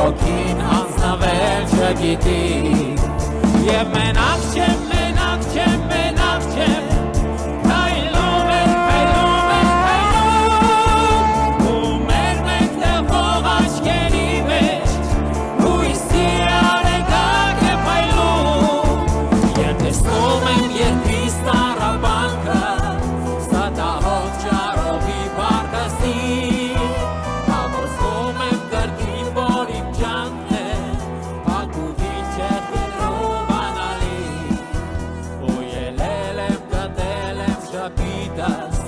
հոգին հանձնվել չգիտի Եվ մենակ չեմ, մենակ չեմ, մենակ չեմ Քայլում ենք, քայլում ենք, քայլում Ու մեր մեկտեղող աչքերի մեջ Հույսի արեգակ է փայլում Եվ տեսնում եմ երկիս տառապանքը Սատահող ճարովի բարկասին Համոզվում եմ կրկին, որ իմ ջանքն է Ակուվին չէ խնդրում անալի Ու ելել եմ, գտել եմ շապիտս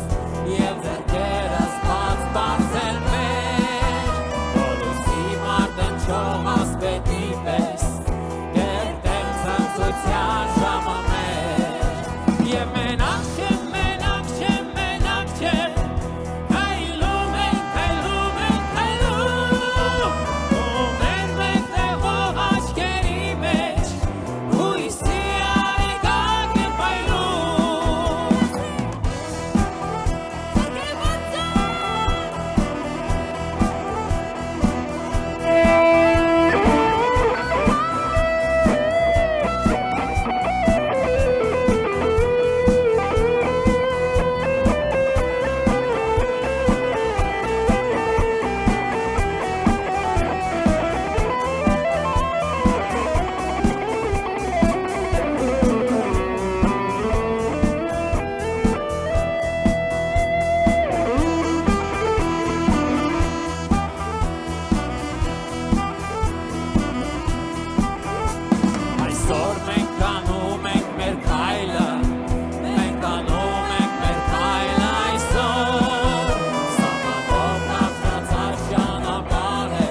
Եվ ձեռքերս բաց բարձել մեջ Բոլուսի մարտնչող ասպետի պես Կերտեմ ցնծության ժամը մեր Եվ մենակ չեմ, մենակ չեմ, մենակ չեմ Քայլում ենք, քայլում ենք, քայլում Ու մեր մեկտեղող աչքերի մեջ Հույսի արեգակ է փայլում Այսօր մենք անում ենք մեր քայլը Մենք անում ենք մեր քայլը այսօր Սապավով կացած ճանապարհ է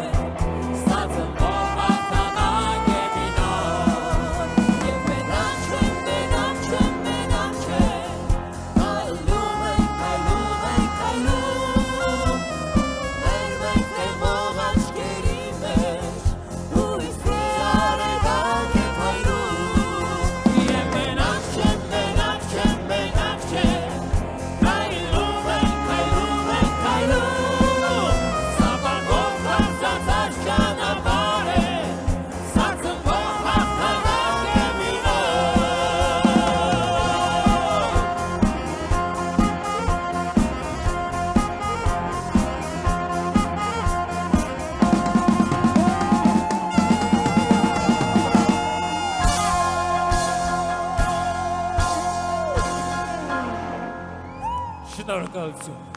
Սա ծնվող հաղթանակ է մի նոր Եվ մենակ չեմ, մենակ չեմ, մենակ չեմ Քայլում ենք, քայլում ենք, քայլում Մեր մեկտեղող աչքերի մեջ Հույսի արեգակ է Եվ մենակ չեմ, մենակ չեմ, մենակ չեմ Քայլում ենք, քայլում ենք, քայլում Սապագով հաղթած ճանապարհ է Սա ծնվող հաղթանակ է մի Շնորհակալություն